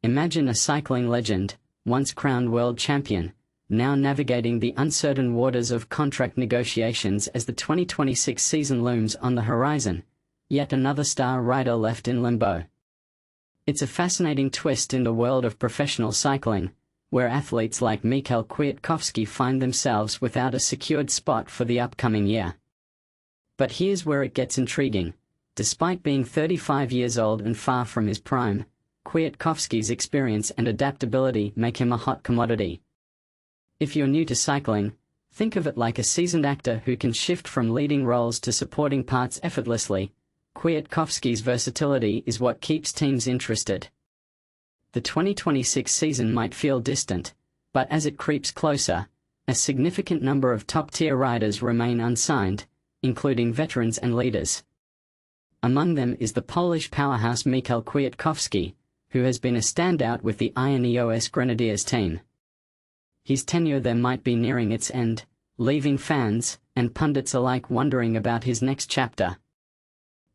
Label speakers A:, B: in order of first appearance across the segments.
A: Imagine a cycling legend, once crowned world champion, now navigating the uncertain waters of contract negotiations as the 2026 season looms on the horizon. Yet another star rider left in limbo. It's a fascinating twist in the world of professional cycling, where athletes like Michal Kwiatkowski find themselves without a secured spot for the upcoming year. But here's where it gets intriguing. Despite being 35 years old and far from his prime, Kwiatkowski's experience and adaptability make him a hot commodity. If you're new to cycling, think of it like a seasoned actor who can shift from leading roles to supporting parts effortlessly. Kwiatkowski's versatility is what keeps teams interested. The 2026 season might feel distant, but as it creeps closer, a significant number of top-tier riders remain unsigned, including veterans and leaders. Among them is the Polish powerhouse Michal Kwiatkowski, who has been a standout with the INEOS Grenadiers team. His tenure there might be nearing its end, leaving fans and pundits alike wondering about his next chapter.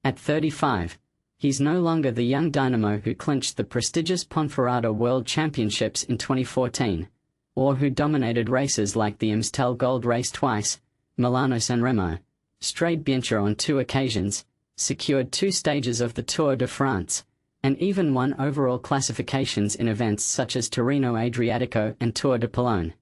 A: At 35, he's no longer the young dynamo who clinched the prestigious Ponferrada World Championships in 2014, or who dominated races like the Amstel Gold Race twice, Milano-San Remo, strayed Bianca on 2 occasions, secured 2 stages of the Tour de France, and even won overall classifications in events such as Torino Adriatico and Tour de Pologne.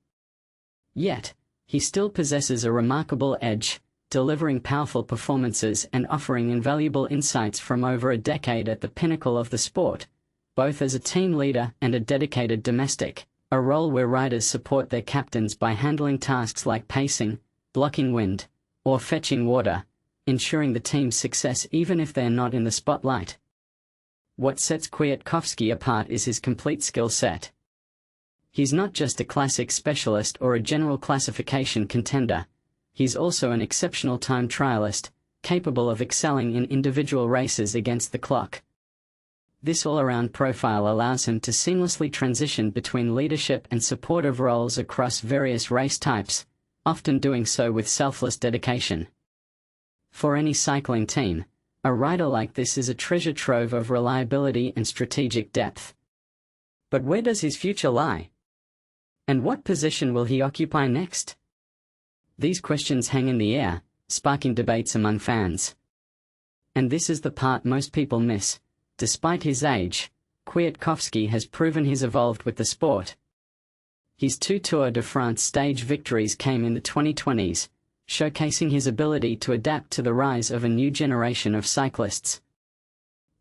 A: Yet, he still possesses a remarkable edge, delivering powerful performances and offering invaluable insights from over a decade at the pinnacle of the sport, both as a team leader and a dedicated domestique, a role where riders support their captains by handling tasks like pacing, blocking wind, or fetching water, ensuring the team's success even if they're not in the spotlight. What sets Kwiatkowski apart is his complete skill set. He's not just a classic specialist or a general classification contender, he's also an exceptional time trialist, capable of excelling in individual races against the clock. This all-around profile allows him to seamlessly transition between leadership and supportive roles across various race types, often doing so with selfless dedication. For any cycling team, a rider like this is a treasure trove of reliability and strategic depth. But where does his future lie? And what position will he occupy next? These questions hang in the air, sparking debates among fans. And this is the part most people miss. Despite his age, Kwiatkowski has proven he's evolved with the sport. His 2 Tour de France stage victories came in the 2020s, showcasing his ability to adapt to the rise of a new generation of cyclists.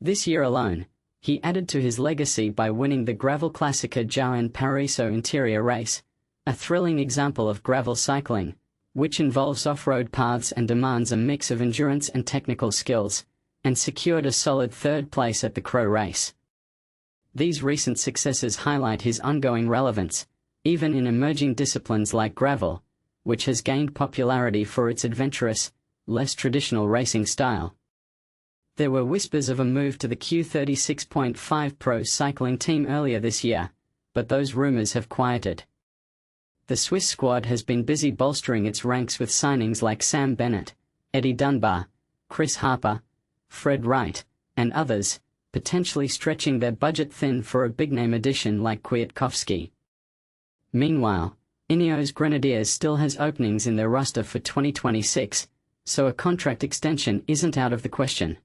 A: This year alone, he added to his legacy by winning the gravel Classica João Paraíso interior race, a thrilling example of gravel cycling, which involves off-road paths and demands a mix of endurance and technical skills, and secured a solid 3rd place at the Crow race. These recent successes highlight his ongoing relevance, even in emerging disciplines like gravel, which has gained popularity for its adventurous, less traditional racing style. There were whispers of a move to the Q36.5 Pro Cycling Team earlier this year, but those rumors have quieted. The Swiss squad has been busy bolstering its ranks with signings like Sam Bennett, Eddie Dunbar, Chris Harper, Fred Wright, and others, potentially stretching their budget thin for a big-name addition like Kwiatkowski. Meanwhile, INEOS Grenadiers still has openings in their roster for 2026, so a contract extension isn't out of the question.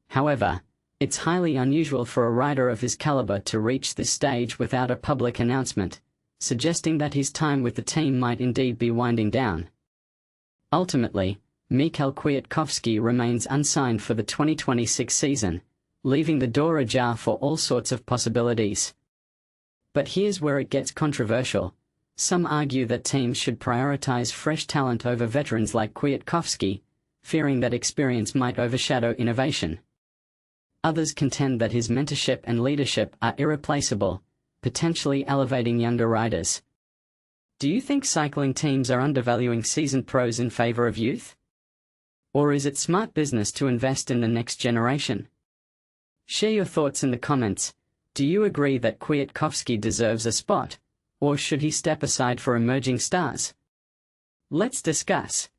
A: However, it's highly unusual for a rider of his caliber to reach this stage without a public announcement, suggesting that his time with the team might indeed be winding down. Ultimately, Michal Kwiatkowski remains unsigned for the 2026 season, leaving the door ajar for all sorts of possibilities. But here's where it gets controversial. Some argue that teams should prioritize fresh talent over veterans like Kwiatkowski, fearing that experience might overshadow innovation. Others contend that his mentorship and leadership are irreplaceable, potentially elevating younger riders. Do you think cycling teams are undervaluing seasoned pros in favor of youth? Or is it smart business to invest in the next generation? Share your thoughts in the comments. Do you agree that Kwiatkowski deserves a spot? Or should he step aside for emerging stars? Let's discuss.